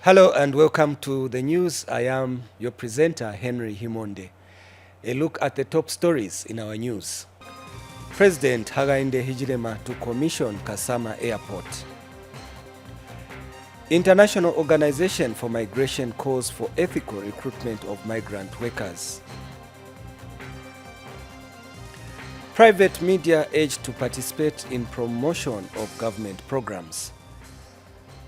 Hello and welcome to the news. I am your presenter, Henry Himonde. A look at the top stories in our news. President Hakainde Hichilema to commission KAsama Airport. International Organization for Migration calls for ethical recruitment of migrant workers. Private media urged to participate in promotion of government programs.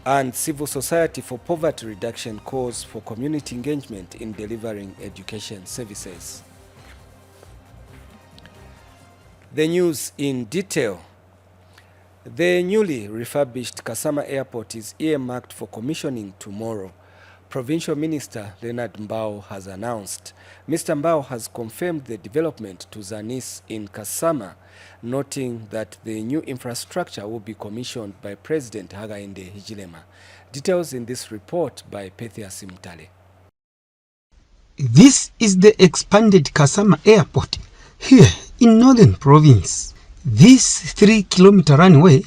And civil society for poverty reduction calls for community engagement in delivering education services. The news in detail. The newly refurbished KAsama Airport is earmarked for commissioning tomorrow. Provincial Minister Leonard Mbao has announced. Mr. Mbao has confirmed the development to Zanis in KAsama, noting that the new infrastructure will be commissioned by President Hakainde Hichilema. Details in this report by Pethia Simtale. This is the expanded KAsama Airport here in Northern Province. This 3-kilometer runway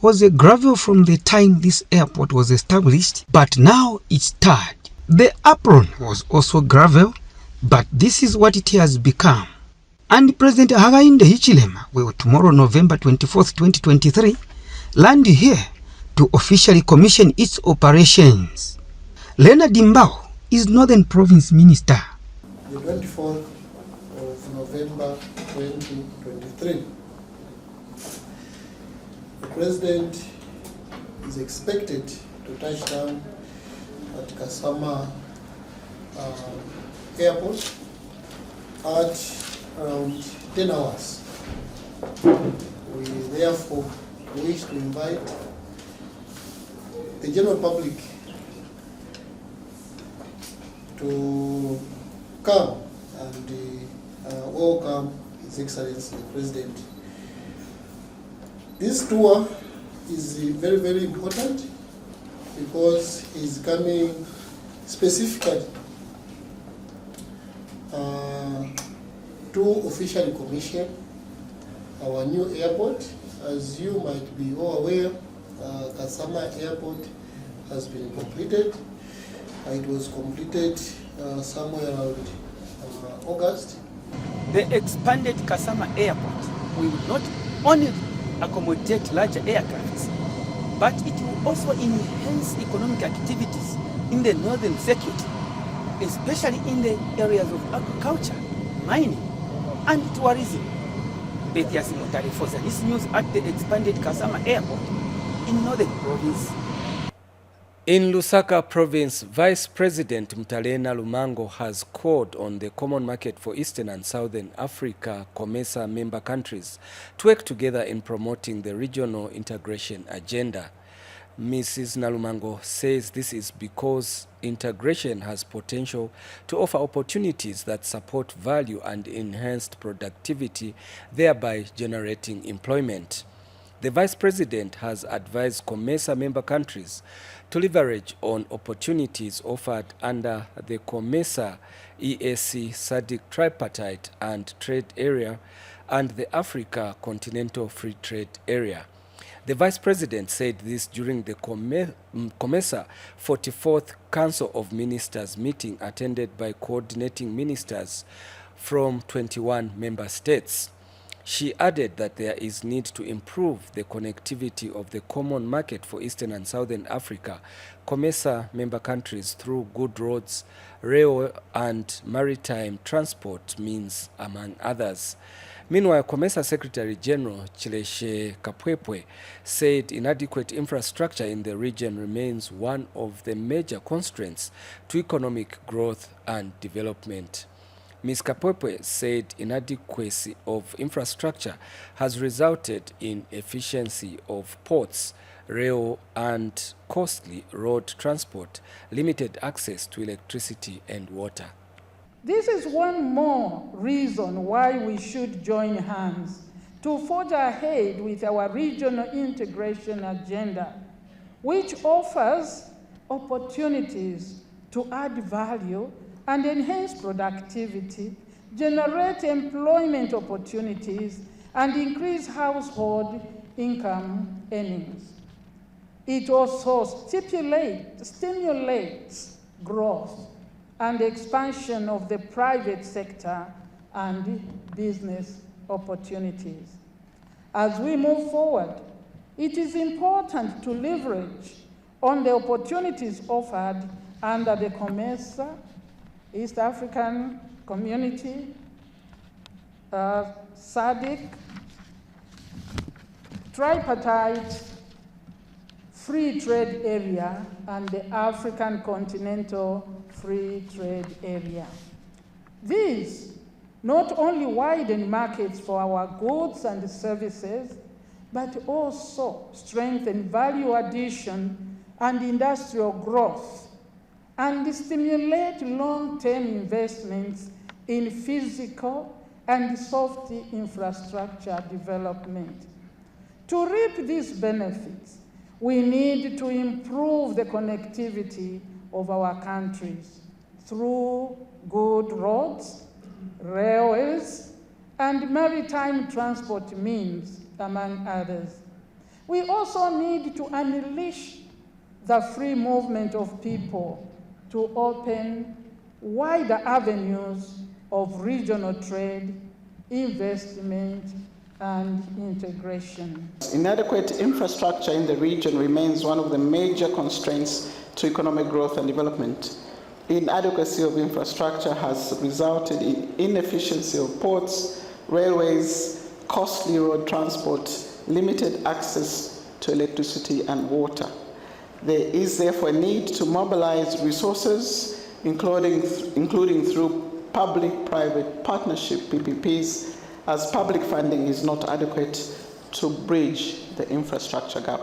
was a gravel from the time this airport was established, but now it's tarred. The apron was also gravel, but this is what it has become. And President Hakainde Hichilema will tomorrow, November 24th, 2023, land here to officially commission its operations. Leonard Mbao is Northern Province Minister. The 24th of November 2023, the President is expected to touch down at KAsama Airport at around 10 hours. We therefore wish to invite the general public to come and welcome His Excellency the President. This tour is very, very important because he's coming specifically to officially commission our new airport. As you might be all aware, KAsama Airport has been completed. It was completed somewhere around August. The expanded KAsama Airport will not only accommodate larger aircrafts, but it will also enhance economic activities in the northern circuit, especially in the areas of agriculture, mining, and tourism. Bethia Simotari for Zanis News at the expanded KAsama Airport in Northern Province. In Laka Province, Vice President Mtalena Lumango has called on the Common Market for Eastern and Southern Africa COMESA member countries to work together in promoting the regional integration agenda. Mrs. Nalumango says this is because integration has potential to offer opportunities that support value and enhanced productivity, thereby generating employment. The Vice President has advised COMESA member countries to leverage on opportunities offered under the COMESA EAC SADC Tripartite and Trade Area and the Africa Continental Free Trade Area. The Vice President said this during the COMESA 44th Council of Ministers meeting attended by coordinating ministers from 21 member states. She added that there is need to improve the connectivity of the common market for Eastern and Southern Africa, COMESA member countries through good roads, rail and maritime transport means, among others. Meanwhile, COMESA Secretary General Chileshe Kapwepwe said inadequate infrastructure in the region remains one of the major constraints to economic growth and development. Ms. Kapwepwe said inadequacy of infrastructure has resulted in efficiency of ports, rail and costly road transport, limited access to electricity and water. This is one more reason why we should join hands to forge ahead with our regional integration agenda, which offers opportunities to add value and enhance productivity, generate employment opportunities, and increase household income earnings. It also stimulates growth and expansion of the private sector and business opportunities. As we move forward, it is important to leverage on the opportunities offered under the COMESA, East African Community, SADC, tripartite free trade area, and the African Continental Free Trade Area. These not only widen markets for our goods and services, but also strengthen value addition and industrial growth, and stimulate long-term investments in physical and soft infrastructure development. To reap these benefits, we need to improve the connectivity of our countries through good roads, railways, and maritime transport means, among others. We also need to unleash the free movement of people to open wider avenues of regional trade, investment, and integration. Inadequate infrastructure in the region remains one of the major constraints to economic growth and development. Inadequacy of infrastructure has resulted in inefficiency of ports, railways, costly road transport, limited access to electricity and water. There is therefore a need to mobilize resources, including through public-private partnership, PPPs, as public funding is not adequate to bridge the infrastructure gap.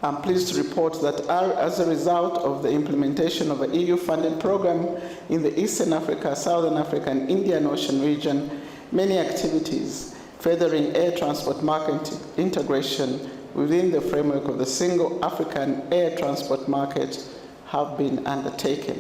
I'm pleased to report that as a result of the implementation of an EU-funded program in the Eastern Africa, Southern Africa, and Indian Ocean region, many activities furthering air transport market integration within the framework of the single African air transport market have been undertaken.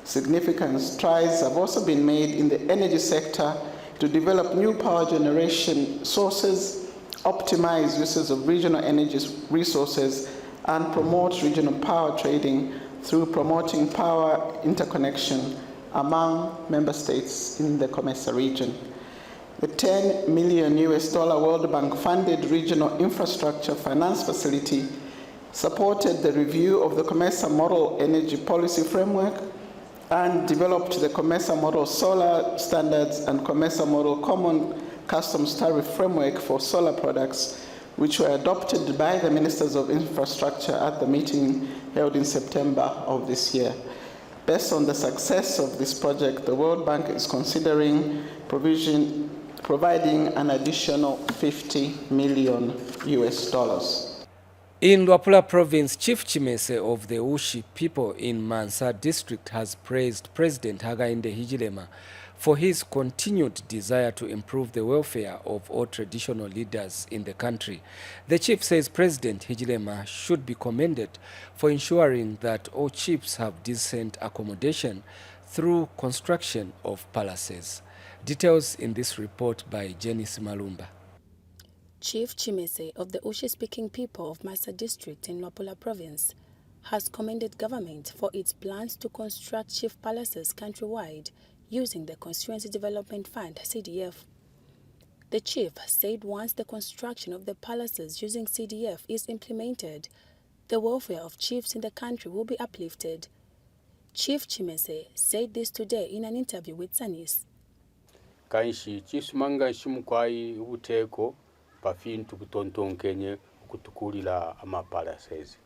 Significant strides have also been made in the energy sector to develop new power generation sources, optimize uses of regional energy resources, and promote regional power trading through promoting power interconnection among member states in the COMESA region. The $10 million World Bank funded regional infrastructure finance facility supported the review of the COMESA Model Energy Policy Framework and developed the COMESA Model Solar Standards and COMESA Model Common Customs Tariff Framework for solar products, which were adopted by the Ministers of Infrastructure at the meeting held in September of this year. Based on the success of this project, the World Bank is considering providing an additional $50 million. In Laka Province, Chief Chimese of the Ushi people in Mansa District has praised President Hakainde Hichilema for his continued desire to improve the welfare of all traditional leaders in the country. The chief says President Hichilema should be commended for ensuring that all chiefs have decent accommodation through construction of palaces. Details in this report by Zanis Malumba. Chief Chimese of the Ushi-speaking people of Mansa District in Laka Province has commended government for its plans to construct chief palaces countrywide using the Constituency Development Fund, CDF. The chief said once the construction of the palaces using CDF is implemented, the welfare of chiefs in the country will be uplifted. Chief Chimese said this today in an interview with Zanis. Kanshi chisumanga shimukwai ubuteko pafintu kutontonkenye kutukulila amapalaces.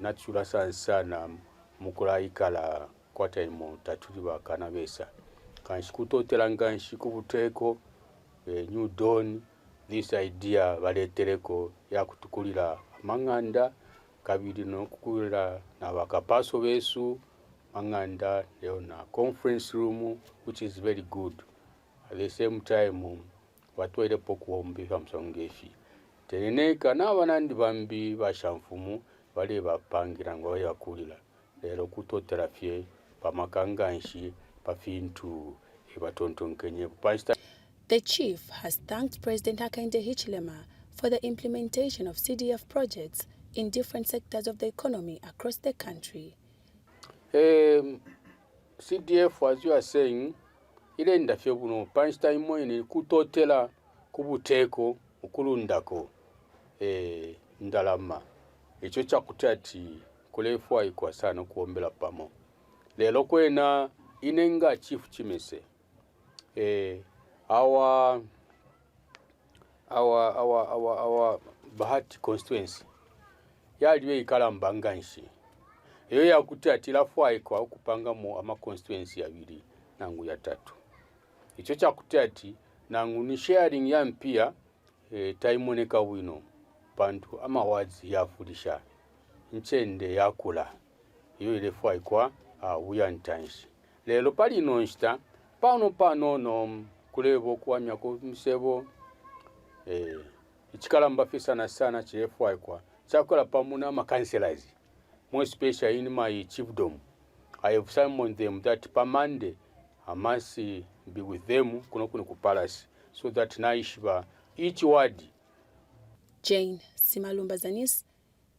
Natchula sana mukulaikala kwataimo tatuliba kanabesa. Kanshi kutotela nganshi kubuteko New Dawn, this idea baletereko ya kutukulila manganda kabiri no kukulila na bakapaso besu manganda leo na conference room, which is very good. At the same time watu ile pokuombi kamsongefi teneka na banandi bambi bashamfumu bale bapangira ngo yakulila lero kutotera fye pamakanganshi pafintu ebatontonkenye pasta. The chief has thanked President Hakainde Hichilema for the implementation of CDF projects in different sectors of the economy across the country. CDF, as you are saying, ile ndafyo buno punch time ni kutotela kubuteko okulundako ndalama ekyo kyakutati kulefu aikwa sana kuombela pamo lelo kwena inenga chief chimese our Bahati constituency yaliwe ikala mbanganshi eyo yakutati lafu aikwa okupanga mu ama constituency abiri nangu ya tatu ekyo kyakutati nangu ni sharing ya mpia taimoneka wino bantu ama wazi yafulisha nchende yakula iyo ilefu aikwa uyantanshi lelo pali nonshita pano no kulebo kwamya ko msebo ichikalamba fisa sana chilefu aikwa chakola pamuna ama councillors more special in my chiefdom. I have summoned them that per Monday I must be with them kuno palace so that naishiba each ward. Jane Simalumba Zanis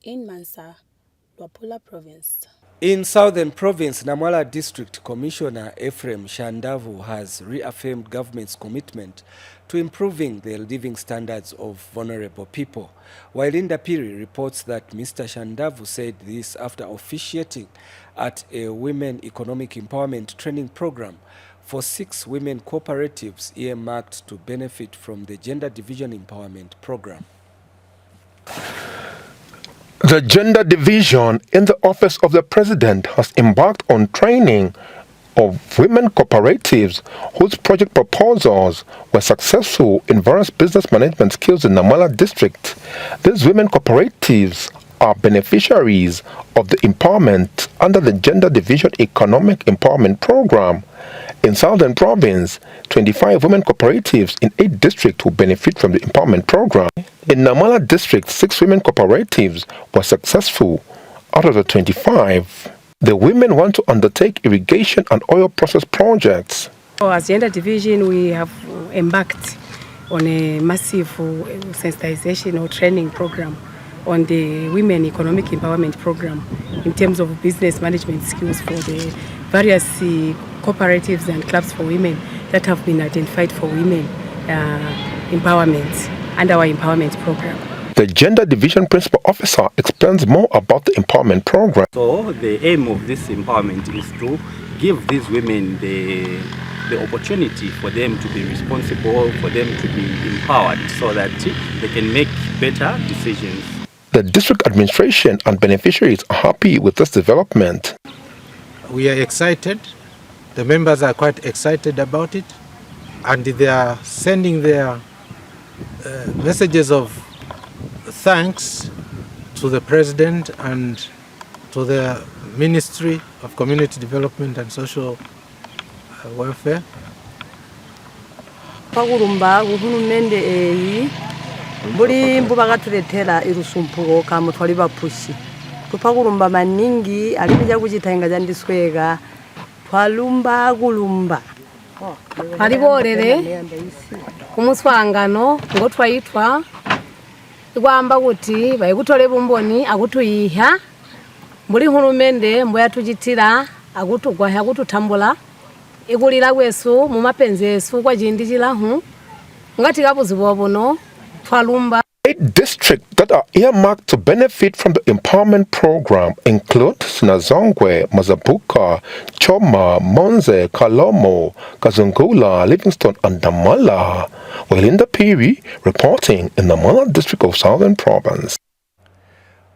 in Mansa, Laka Province. In Southern Province, Namwala District Commissioner Ephraim Shandavu has reaffirmed government's commitment to improving the living standards of vulnerable people. While Indapiri reports that Mr. Shandavu said this after officiating at a women economic empowerment training program for 6 women cooperatives earmarked to benefit from the Gender Division Empowerment Program. The Gender Division in the Office of the President has embarked on training of women cooperatives whose project proposals were successful in various business management skills in Namwala District. These women cooperatives are beneficiaries of the empowerment under the Gender Division Economic Empowerment Program. In Southern Province, 25 women cooperatives in 8 districts will benefit from the empowerment program. In Namwala District, 6 women cooperatives were successful out of the 25. The women want to undertake irrigation and oil process projects. As Gender Division, we have embarked on a massive sensitization or training program on the Women Economic Empowerment Program in terms of business management skills for the various cooperatives and clubs for women that have been identified for women empowerment under our empowerment program. The Gender Division Principal Officer explains more about the empowerment program. So the aim of this empowerment is to give these women the opportunity for them to be responsible, for them to be empowered so that they can make better decisions. The district administration and beneficiaries are happy with this development. We are excited. The members are quite excited about it, and they are sending their messages of thanks to the President and to the Ministry of Community Development and Social Welfare. Pagurumba guhunumende eyi buri mbubagatuletera irusumpugo kamutwali bapushi tupagurumba maningi alibija kujitanga jandiswega twalumba gulumba aliborere kumuswangano ngo twayitwa igwamba guti bayigutole bumboni agutuyiha muri hurumende mbo yatujitira agutugwa agututambula igulira gwesu mu mapenzi yesu kwa jindijirahu ngati gabuzi bobono twalumba. 8 districts that are earmarked to benefit from the empowerment program include Sinazongwe, Mazabuka, Choma, Monze, Kalomo, Kazungula, Livingston, and Namwala. Indapiri reporting in the Namwala district of Southern Province.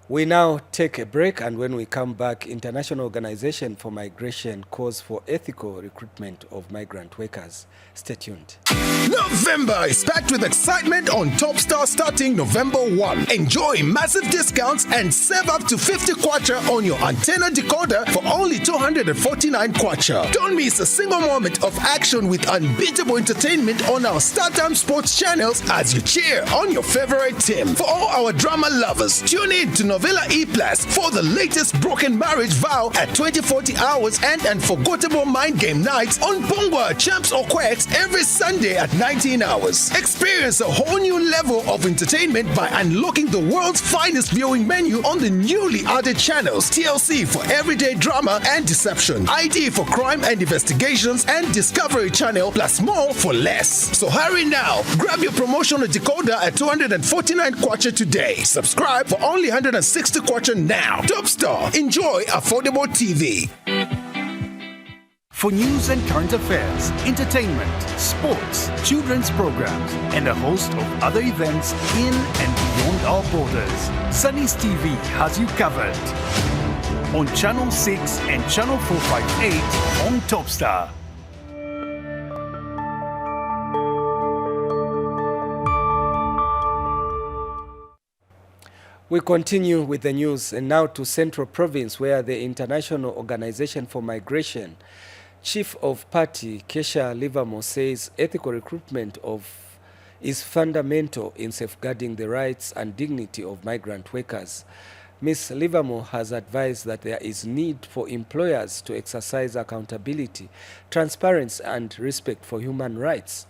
We now take a break, and when we come back, International Organization for Migration calls for ethical recruitment of migrant workers. Stay tuned. November is packed with excitement on Topstar starting November 1. Enjoy massive discounts and save up to 50 kwacha on your antenna decoder for only 249 kwacha. Don't miss a single moment of action with unbeatable entertainment on our StarTime Sports channels as you cheer on your favorite team. For all our drama lovers, tune in to Novella E Plus for the latest broken marriage vow at 2040 hours and unforgettable mind game nights on Bongwa, Champs or Quacks every Sunday at 19 hours. Experience a whole new level of entertainment by unlocking the world's finest viewing menu on the newly added channels. TLC for everyday drama and deception, ID for crime and investigations, and Discovery Channel plus more for less. So hurry now. Grab your promotional decoder at 249 kwacha today. Subscribe for only 160 kwacha now. Topstar. Enjoy affordable TV. For news and current affairs, entertainment, sports, children's programs, and a host of other events in and beyond our borders, Zanis TV has you covered. On Channel 6 and Channel 458 on Topstar. We continue with the news, and now to Central Province, where the International Organization for Migration Chief of Party Kesha Livermore says ethical recruitment is fundamental in safeguarding the rights and dignity of migrant workers. Ms. Livermore has advised that there is need for employers to exercise accountability, transparency and respect for human rights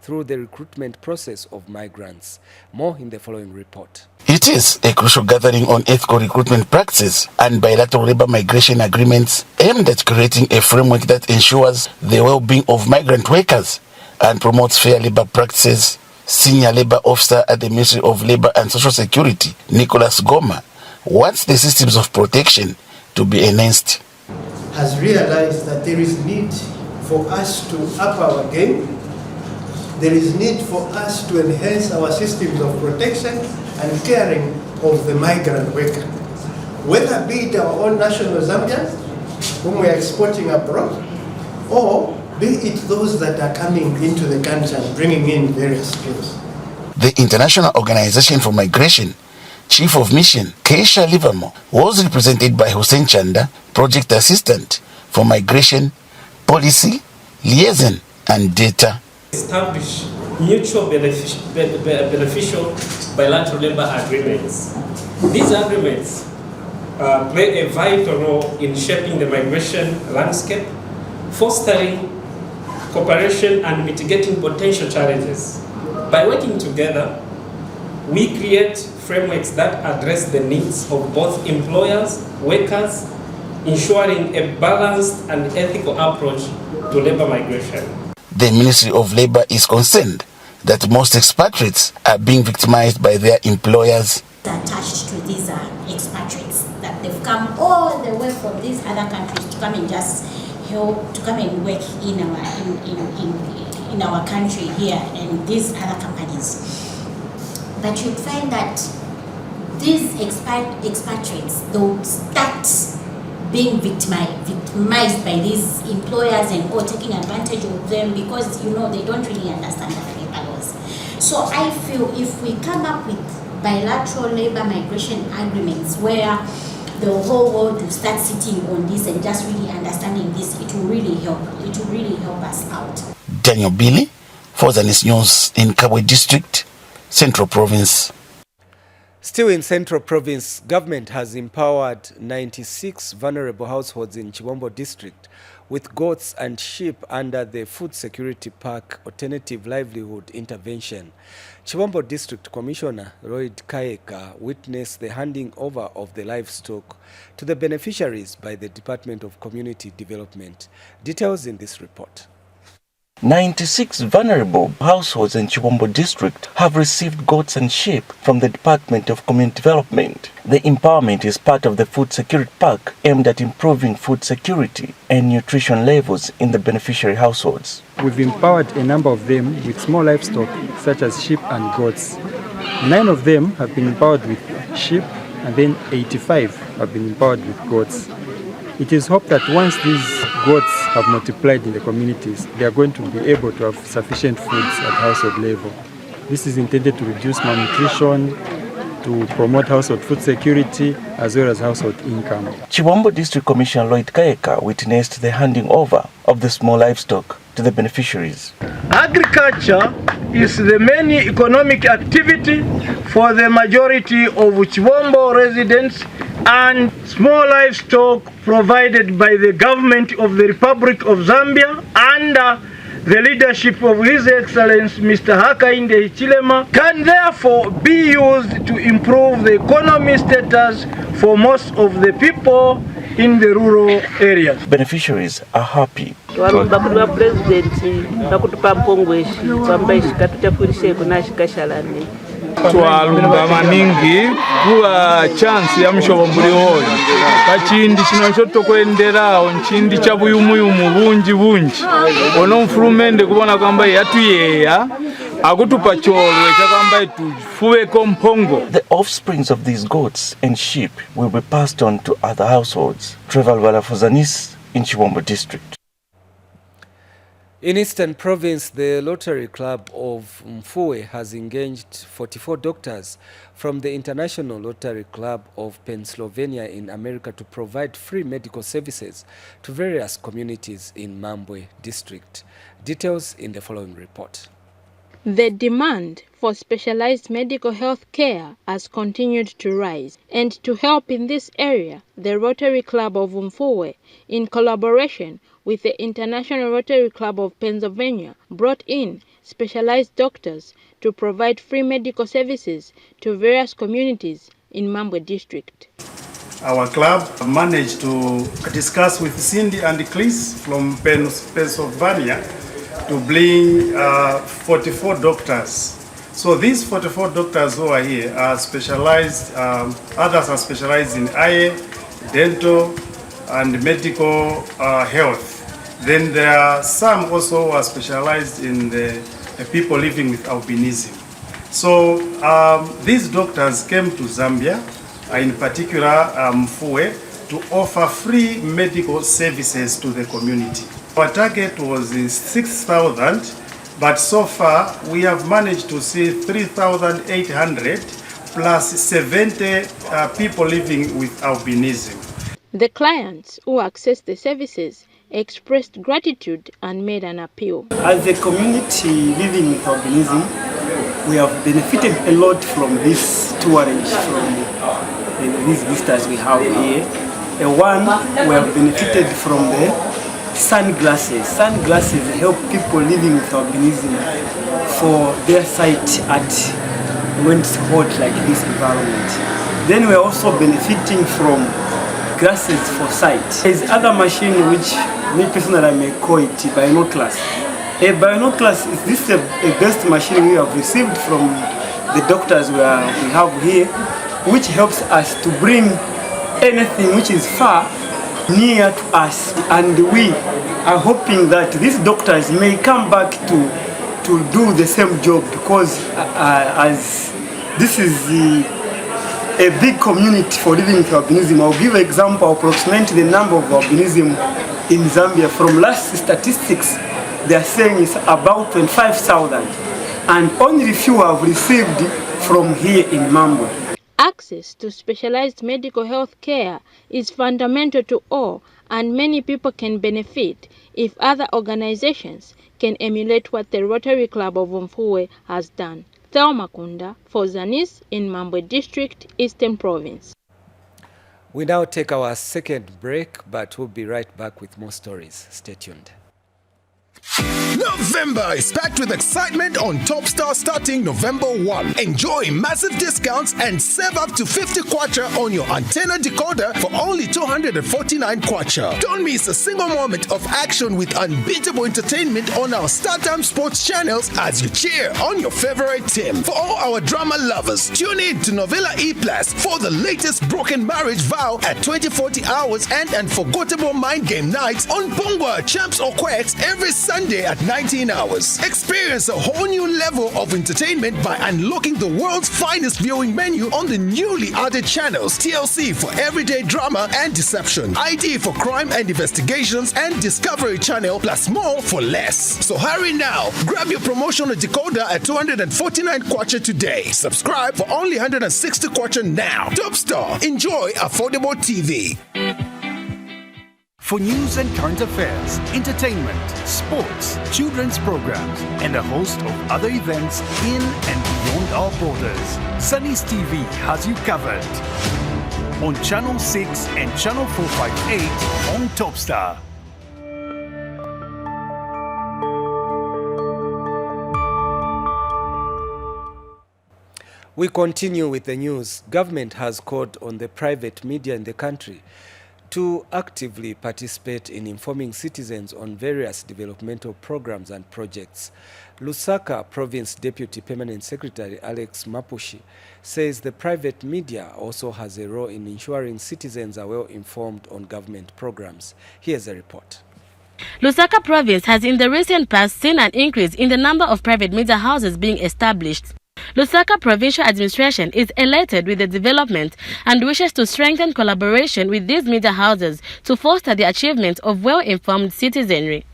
through the recruitment process of migrants. More in the following report. It is a crucial gathering on ethical recruitment practices and bilateral labor migration agreements aimed at creating a framework that ensures the well-being of migrant workers and promotes fair labor practices. Senior Labor Officer at the Ministry of Labor and Social Security, Nicholas Goma, wants the systems of protection to be enhanced. Has realized that there is need for us to up our game. There is need for us to enhance our systems of protection and caring of the migrant worker. Whether be it our own national Zambians, whom we are exporting abroad, or be it those that are coming into the country and bringing in various skills. The International Organization for Migration Chief of Mission Kesha Livermore was represented by Hussein Chanda, Project Assistant for Migration, Policy, Liaison and Data. Establish mutual beneficial bilateral labor agreements. These agreements play a vital role in shaping the migration landscape, fostering cooperation and mitigating potential challenges. By working together, we create frameworks that address the needs of both employers, workers, ensuring a balanced and ethical approach to labor migration. The Ministry of Labor is concerned that most expatriates are being victimized by their employers. Attached to these expatriates, that they've come all the way from these other countries to come and just help, to come and work in our country here and these other companies. But you'd find that these expatriates, they'll start being victimized by these employers and or taking advantage of them because they don't really understand the labor laws. So I feel if we come up with bilateral labor migration agreements where the whole world will start sitting on this and just really understanding this, it will really help. It will really help us out. Daniel Billy for Zanis News in Chambo District, Central Province. Still in Central Province, government has empowered 96 vulnerable households in Chambo District with goats and sheep under the Food Security Park Alternative Livelihood Intervention. Chambo District Commissioner Lloyd Kaeka witnessed the handing over of the livestock to the beneficiaries by the Department of Community Development. Details in this report. 96 vulnerable households in Chambo District have received goats and sheep from the Department of Community Development. The empowerment is part of the Food Security Pack aimed at improving food security and nutrition levels in the beneficiary households. We've empowered a number of them with small livestock such as sheep and goats. 9 of them have been empowered with sheep and then 85 have been empowered with goats. It is hoped that once these goats have multiplied in the communities, they are going to be able to have sufficient foods at household level. This is intended to reduce malnutrition, to promote household food security, as well as household income. Chambo District Commissioner Lloyd Kaeka witnessed the handing over of the small livestock to the beneficiaries. Agriculture is the main economic activity for the majority of Chibombo residents, and small livestock provided by the government of the Republic of Zambia under the leadership of His Excellency Mr. Hakainde Hichilema can therefore be used to improve the economy status for most of the people in the rural areas. Beneficiaries are happy. Twalumba maningi kuwa chance ya mshobambuli oyo kachindi chino chotokwenderawo nchindi cha buyumuyumu bunji ono mfulumende kubona kwamba yatuyeya akutupa cholo chakamba tufuweko mpongo. The offsprings of these goats and sheep will be passed on to other households. Travel Vala for Zanis in Chambo District. In Eastern Province, the Rotary Club of Mfuwe has engaged 44 doctors from the International Rotary Club of Pennsylvania in America to provide free medical services to various communities in Mambwe District. Details in the following report. The demand for specialized medical health care has continued to rise, and to help in this area, the Rotary Club of Mfuwe, in collaboration with the International Rotary Club of Pennsylvania, brought in specialized doctors to provide free medical services to various communities in Mambwe District. Our club managed to discuss with Cindy and Chris from Pennsylvania to bring 44 doctors. So these 44 doctors who are here are specialized, others are specialized in eye, dental, and medical health. Then there are some also who are specialized in the people living with albinism. So these doctors came to Zambia, in particular Mfuwe, to offer free medical services to the community. Our target was 6,000, but so far we have managed to see 3,800 plus 70 people living with albinism. The clients who accessed the services expressed gratitude and made an appeal. As a community living with albinism, we have benefited a lot from this tourage, from these visitors we have here. One, we have benefited from the sunglasses. Sunglasses help people living with albinism for their sight at when it's hot like this environment. Then we are also benefiting from glasses for sight. There's other machine which me personally I may call it binoculars. A binoculars is this the best machine we have received from the doctors we have here, which helps us to bring anything which is far near to us, and we are hoping that these doctors may come back to do the same job, because as this is a big community for living with albinism. I'll give an example, approximate the number of albinism in Zambia. From last statistics, they are saying it's about 25,000, and only few have received from here in Mambwe. Access to specialized medical health care is fundamental to all, and many people can benefit if other organizations can emulate what the Rotary Club of Mfuwe has done. Thelma Kunda for Zanis in Mambwe District, Eastern Province. We now take our second break, but we'll be right back with more stories. Stay tuned. November is packed with excitement on Topstar starting November 1. Enjoy massive discounts and save up to 50 kwacha on your antenna decoder for only 249 kwacha. Don't miss a single moment of action with unbeatable entertainment on our StarTime Sports channels as you cheer on your favorite team. For all our drama lovers, tune in to Novella E+ for the latest broken marriage vow at 20-40 hours and unforgettable mind game nights on Pongwa, Champs or Quacks every Sunday at 19 hours. Experience a whole new level of entertainment by unlocking the world's finest viewing menu on the newly added channels. TLC for everyday drama and deception, ID for crime and investigations, and Discovery Channel plus more for less. So hurry now. Grab your promotional decoder at 249 kwacha today. Subscribe for only 160 kwacha now. Topstar. Enjoy affordable TV. For news and current affairs, entertainment, sports, children's programs, and a host of other events in and beyond our borders, Zanis TV has you covered. On Channel 6 and Channel 458 on Topstar. We continue with the news. Government has called on the private media in the country to actively participate in informing citizens on various developmental programs and projects. Laka Province Deputy Permanent Secretary Alex Mapushi says the private media also has a role in ensuring citizens are well informed on government programs. Here's a report. Laka Province has in the recent past seen an increase in the number of private media houses being established. Laka Provincial Administration is elated with the development and wishes to strengthen collaboration with these media houses to foster the achievement of well-informed citizenry.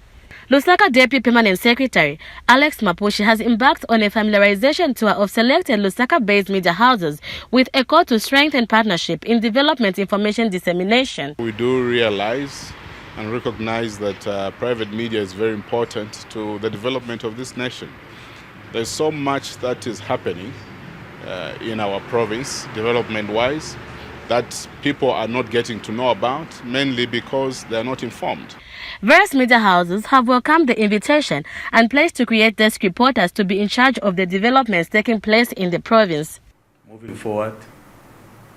Laka Deputy Permanent Secretary Alex Mapushi has embarked on a familiarization tour of selected Lusaka-based media houses with a call to strengthen partnership in development information dissemination. We do realize and recognize that private media is very important to the development of this nation. There's so much that is happening in our province, development-wise, that people are not getting to know about, mainly because they are not informed. Various media houses have welcomed the invitation and pledged to create desk reporters to be in charge of the developments taking place in the province. Moving forward,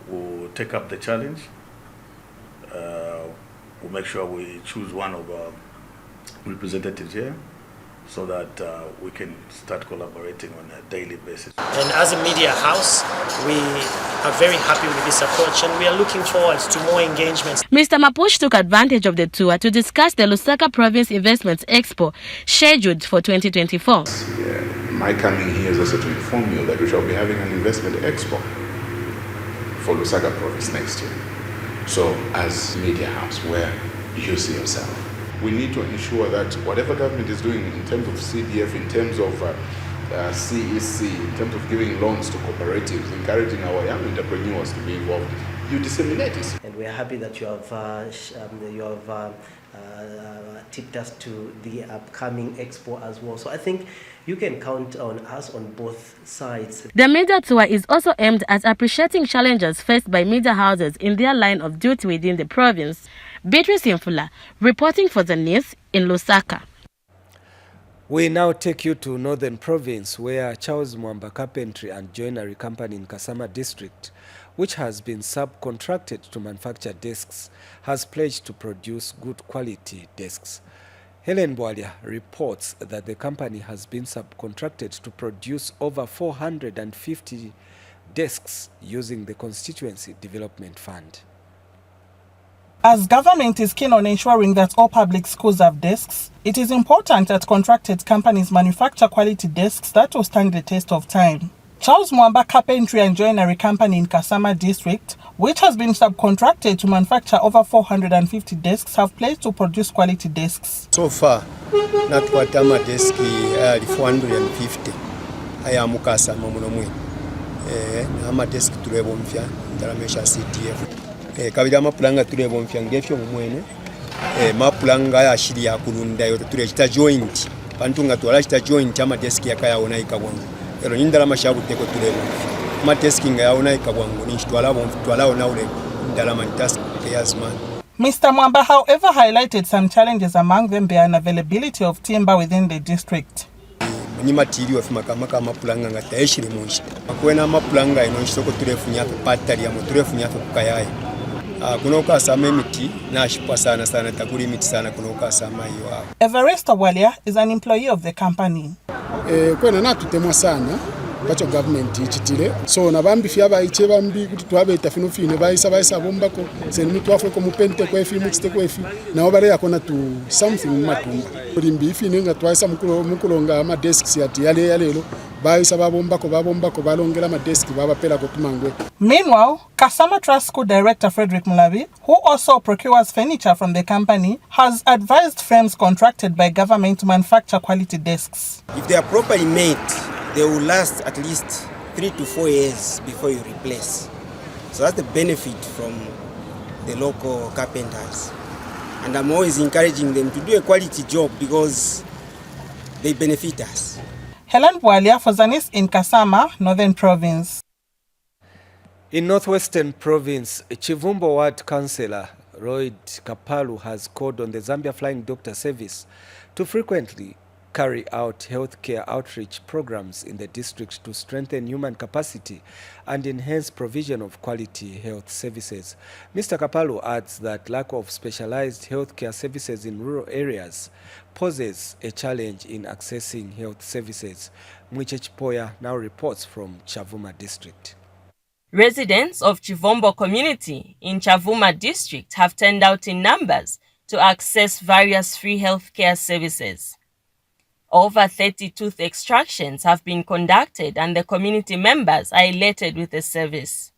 we'll take up the challenge. We'll make sure we choose one of our representatives here, so that we can start collaborating on a daily basis. And as a media house, we are very happy with this approach and we are looking forward to more engagements. Mr. Mapushi took advantage of the tour to discuss the Laka Province Investments Expo scheduled for 2024. My coming here is also to inform you that we shall be having an investment expo for Laka Province next year. So as media house, where you see yourself, we need to ensure that whatever government is doing in terms of CDF, in terms of CEC, in terms of giving loans to cooperatives, encouraging our young entrepreneurs to be involved, you disseminate it. And we are happy that you have tipped us to the upcoming expo as well. So I think you can count on us on both sides. The media tour is also aimed at appreciating challenges faced by media houses in their line of duty within the province. Beatrice Infula, reporting for Zanis in Lusaka. We now take you to Northern Province, where Charles Mwamba Carpentry and Joinery Company in KAsama District, which has been subcontracted to manufacture desks, has pledged to produce good quality desks. Helen Bwalia reports that the company has been subcontracted to produce over 450 desks using the Constituency Development Fund. As government is keen on ensuring that all public schools have desks, it is important that contracted companies manufacture quality desks that will stand the test of time. Charles Mwamba Carpentry and Joinery Company in KAsama District, which has been subcontracted to manufacture over 450 desks, have pledged to produce quality desks. So far, natukwata deski 450 aya mukasama muno mwe. Ama deski tulebo mpya ndaramesha CDF. Kabiri amapulanga tulebo mpya ngefyo mumwene. Mapulanga yashiri yakulunda yo tulechita joint. Pantunga twala chita joint ama deski yakayawona ikabwangu. Ero nindalama shabuteko tulebo. Ma deski ngayawona ikabwangu twala ona ule ndalama ntask yazman. Mr. Mwamba, however, highlighted some challenges, among them the unavailability of timber within the district. Ni material of makamaka mapulanga ngata eshiri munshi. Makwena mapulanga ino soko turefunya patari ya muturefunya kukayai. Kuno KAsama emiti nashipwa sana takuri emiti sana kuno KAsama hiyo. Everest Walia is an employee of the company. Kwena natutemwa sana bacho government ichitire so nabambi fyaba iche bambi kuti twabeta fino fine baisa bombako seni twafwe ko mupente ko efi mutste ko efi nawo bare yakona to something matumba rimbi fine nga twaisa mukulonga ama desks yati yalelo baisa babombako balongera ama desk babapela ko tumangwe. Meanwhile, KAsama Trust School Director Frederick Mulabi, who also procures furniture from the company, has advised firms contracted by government to manufacture quality desks. If they are properly made, they will last at least 3 to 4 years before you replace. So that's the benefit from the local carpenters. And I'm always encouraging them to do a quality job because they benefit us. Helen Bwalia for Zanis in KAsama, Northern Province. In Northwestern Province, Chivumbo Ward Councillor Lloyd Kapalu has called on the Zambia Flying Doctor Service to frequently carry out healthcare outreach programs in the district to strengthen human capacity and enhance provision of quality health services. Mr. Kapalu adds that lack of specialized healthcare services in rural areas poses a challenge in accessing health services. Mwiche Chipoya now reports from Chavuma District. Residents of Chivombo community in Chavuma District have turned out in numbers to access various free healthcare services. Over 30 tooth extractions have been conducted and the community members are elated with the service.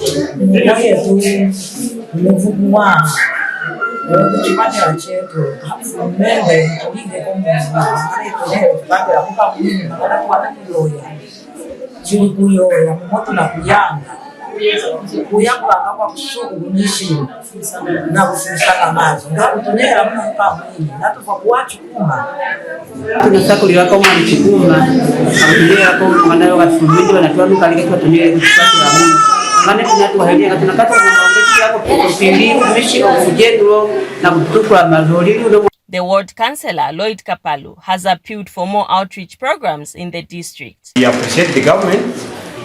The ward councillor Lloyd Kapalu has appealed for more outreach programs in the district. We appreciate the government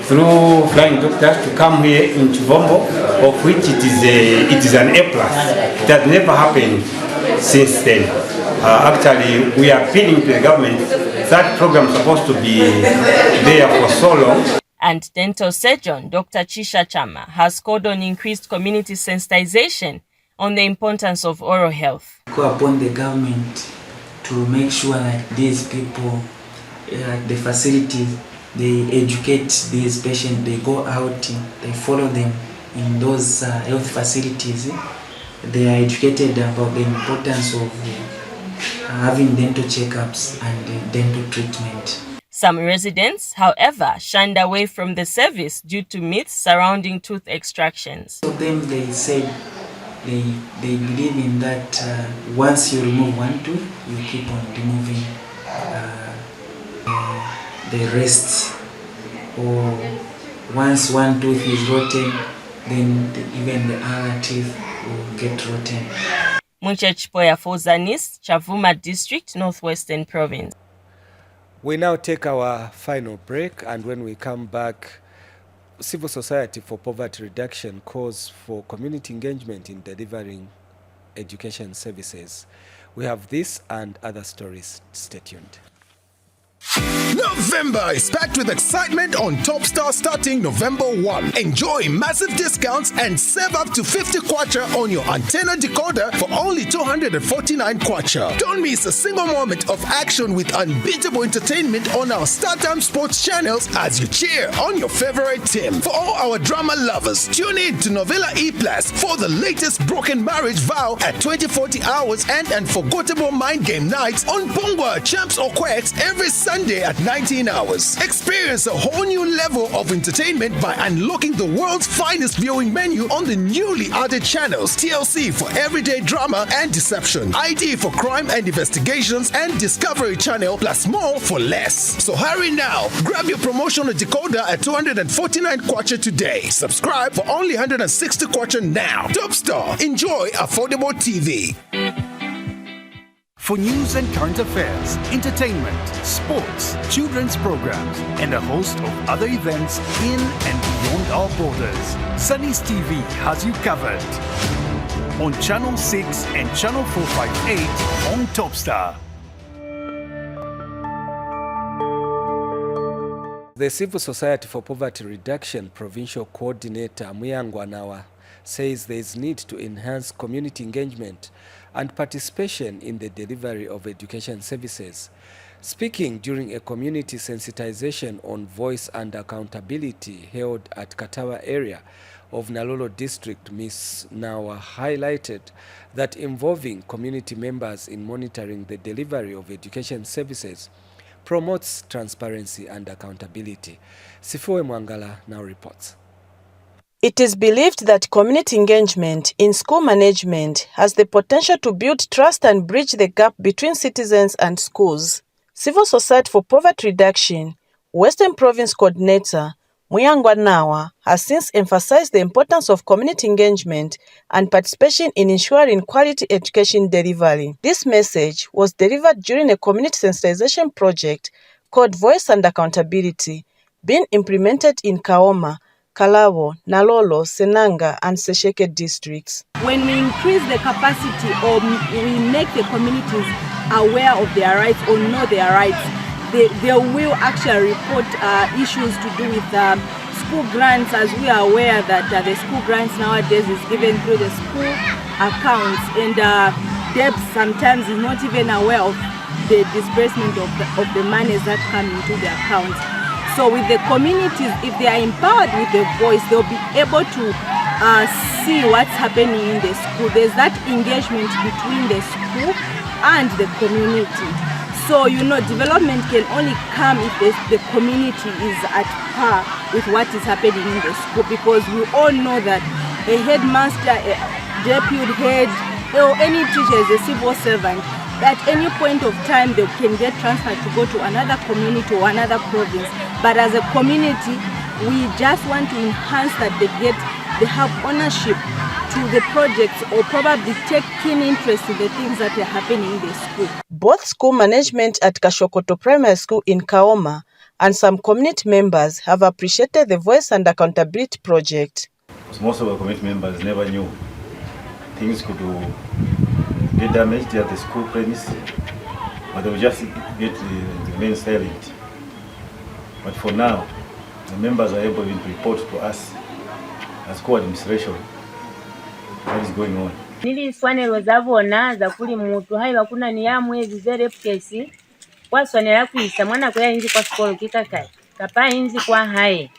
through flying doctors to come here in Chivombo, of which it is an A+. It has never happened since then. Actually, we are appealing to the government. That program is supposed to be there for so long. And dental surgeon Dr. Chisha Chama has called on increased community sensitization on the importance of oral health. Call upon the government to make sure that these people, the facilities, they educate these patients, they go out, they follow them in those health facilities. They are educated about the importance of having dental checkups and dental treatment. Some residents, however, shunned away from the service due to myths surrounding tooth extractions. So then they said they believe in that once you remove one tooth, you keep on removing the rest. Or once one tooth is rotten, then even the other teeth will get rotten. Mwiche Chipoya for Zanis, Chavuma District, Northwestern Province. We now take our final break, and when we come back, Civil Society for Poverty Reduction calls for community engagement in delivering education services. We have this and other stories. Stay tuned. November is packed with excitement on Topstar starting November 1. Enjoy massive discounts and save up to 50 kwacha on your antenna decoder for only 249 kwacha. Don't miss a single moment of action with unbeatable entertainment on our StarTime Sports channels as you cheer on your favorite team. For all our drama lovers, tune in to Novella E+ for the latest broken marriage vow at 2040 hours and unforgettable mind game nights on Pongwa, Champs or Quacks every Sunday at 19 hours. Experience a whole new level of entertainment by unlocking the world's finest viewing menu on the newly added channels: TLC for everyday drama and deception, ID for crime and investigations, and Discovery Channel plus more for less. So hurry now. Grab your promotional decoder at 249 kwacha today. Subscribe for only 160 kwacha now. Topstar. Enjoy affordable TV. For news and current affairs, entertainment, sports, children's programs, and a host of other events in and beyond our borders, Zanis TV has you covered. On Channel 6 and Channel 458 on Topstar. The Civil Society for Poverty Reduction Provincial Coordinator Muyangwa Nawa says there is need to enhance community engagement and participation in the delivery of education services. Speaking during a community sensitization on voice and accountability held at Katawa area of Nalolo District, Ms. Nawa highlighted that involving community members in monitoring the delivery of education services promotes transparency and accountability. Sifue Mwangala now reports. It is believed that community engagement in school management has the potential to build trust and bridge the gap between citizens and schools. Civil Society for Poverty Reduction, Western Province Coordinator Muyangwa Nawa has since emphasized the importance of community engagement and participation in ensuring quality education delivery. This message was delivered during a community sensitization project called Voice and Accountability, being implemented in Kaoma, Kalabo, Nalolo, Senanga, and Sesheke districts. When we increase the capacity or we make the communities aware of their rights or know their rights, they will actually report issues to do with school grants, as we are aware that the school grants nowadays is given through the school accounts, and DEBS sometimes is not even aware of the disbursement of the monies that come into the accounts. So with the communities, if they are empowered with the voice, they'll be able to see what's happening in the school. There's that engagement between the school and the community. So, development can only come if the community is at par with what is happening in the school, because we all know that a headmaster, a deputy head, or any teacher is a civil servant. At any point of time, they can get transferred to go to another community or another province. But as a community, we just want to enhance that they have ownership to the projects, or probably take keen interest in the things that are happening in the school. Both school management at Kashokoto Primary School in Kaoma and some community members have appreciated the Voice and Accountability project. Most of our community members never knew things could get damaged at the school premise, but they would just remain silent. But for now, the members are able to report to us as school administration what is going on. Nili swanelo zavona za kuli mutu hai wakuna niyamu ezi zere pkesi kwa swanela kuisa mwana kwa inzi kwa skolo kikakai kapa inzi kwa hae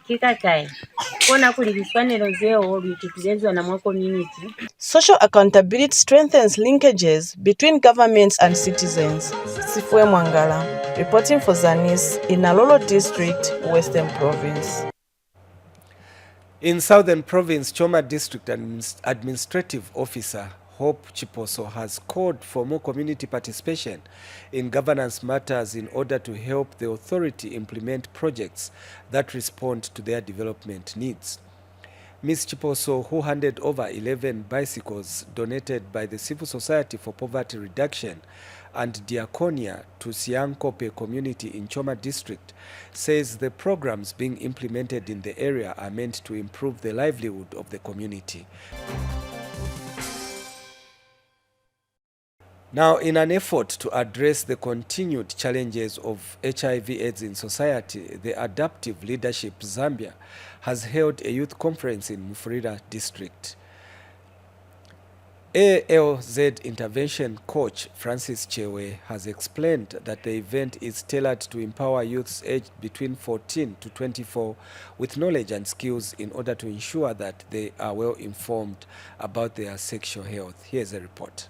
kikakai kona kuli swanelo zeo bitutulezwa na mwa community. Social accountability strengthens linkages between governments and citizens. Sifue Mwangala, reporting for Zanis in Nalolo District, Western Province. In Southern Province, Choma District Administrative Officer Hope Chiposo has called for more community participation in governance matters in order to help the authority implement projects that respond to their development needs. Ms. Chiposo, who handed over 11 bicycles donated by the Civil Society for Poverty Reduction and Diaconia to Siankope community in Choma District, says the programs being implemented in the area are meant to improve the livelihood of the community. Now, in an effort to address the continued challenges of HIV/AIDS in society, the Adaptive Leadership Zambia has held a youth conference in Mufulira District. ALZ intervention coach Francis Chewe has explained that the event is tailored to empower youths aged between 14 to 24 with knowledge and skills in order to ensure that they are well informed about their sexual health. Here's a report.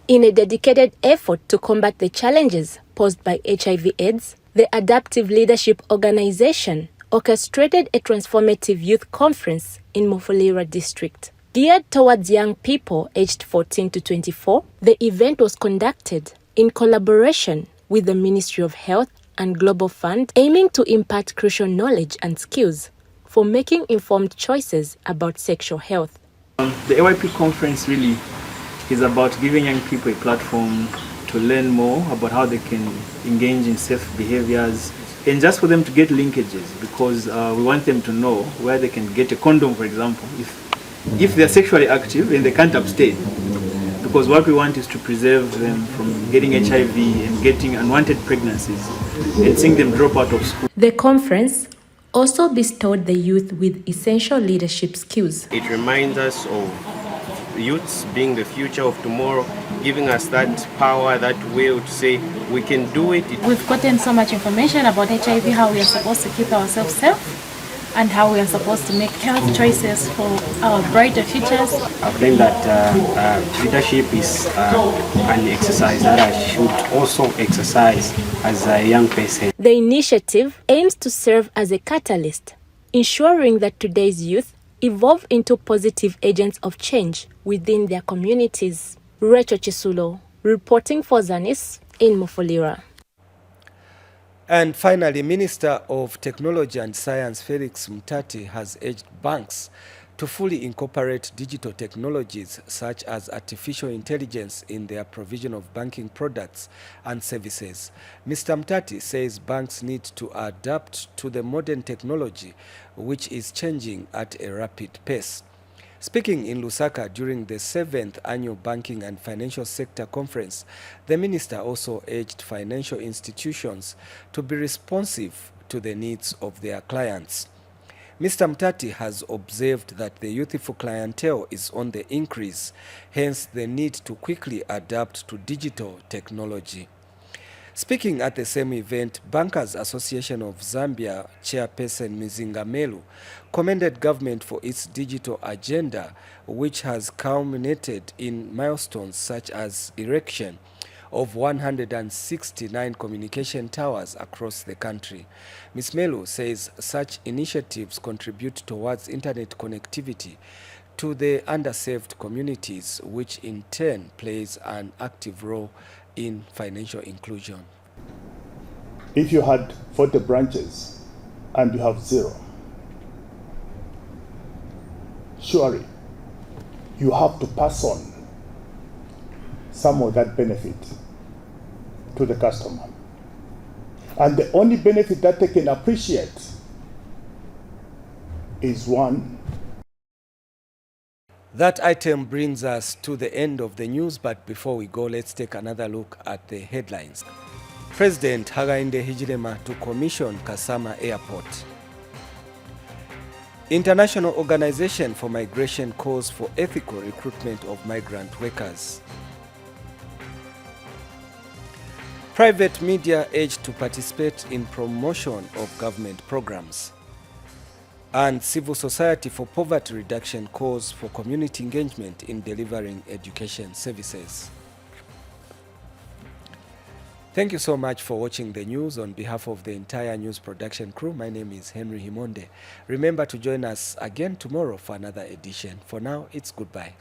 In a dedicated effort to combat the challenges posed by HIV/AIDS, the Adaptive Leadership Organization orchestrated a transformative youth conference in Mufulira District. Geared towards young people aged 14 to 24, the event was conducted in collaboration with the Ministry of Health and Global Fund, aiming to impart crucial knowledge and skills for making informed choices about sexual health. The AYP conference really is about giving young people a platform to learn more about how they can engage in safe behaviors, and just for them to get linkages, because we want them to know where they can get a condom, for example, if they're sexually active and they can't abstain, because what we want is to preserve them from getting HIV and getting unwanted pregnancies and seeing them drop out of school. The conference also bestowed the youth with essential leadership skills. It reminds us of youths being the future of tomorrow, giving us that power, that will to say we can do it. We've gotten so much information about HIV, how we are supposed to keep ourselves safe, and how we are supposed to make health choices for our brighter futures. I've learned that leadership is an exercise that I should also exercise as a young person. The initiative aims to serve as a catalyst ensuring that today's youth evolve into positive agents of change within their communities. Rachel Chisulo, reporting for Zanis in Mufulira. And finally, Minister of Technology and Science Felix Mutati has urged banks to fully incorporate digital technologies such as artificial intelligence in their provision of banking products and services. Mr. Mutati says banks need to adapt to the modern technology, which is changing at a rapid pace. Speaking in Lusaka during the 7th Annual Banking and Financial Sector Conference, the minister also urged financial institutions to be responsive to the needs of their clients. Mr. Mutati has observed that the youthful clientele is on the increase, hence the need to quickly adapt to digital technology. Speaking at the same event, Bankers Association of Zambia chairperson Mizinga Melu commended government for its digital agenda, which has culminated in milestones such as erection of 169 communication towers across the country. Ms. Melu says such initiatives contribute towards internet connectivity to the underserved communities, which in turn plays an active role in financial inclusion. If you had 40 branches and you have 0, surely you have to pass on some of that benefit to the customer. And the only benefit that they can appreciate is one. That item brings us to the end of the news, but before we go, let's take another look at the headlines. President Hakainde Hichilema to commission KAsama Airport. International Organization for Migration calls for ethical recruitment of migrant workers. Private media urged to participate in promotion of government programs. And Civil Society for Poverty Reduction calls for community engagement in delivering education services. Thank you so much for watching the news. On behalf of the entire news production crew, my name is Henry Himonde. Remember to join us again tomorrow for another edition. For now, it's goodbye.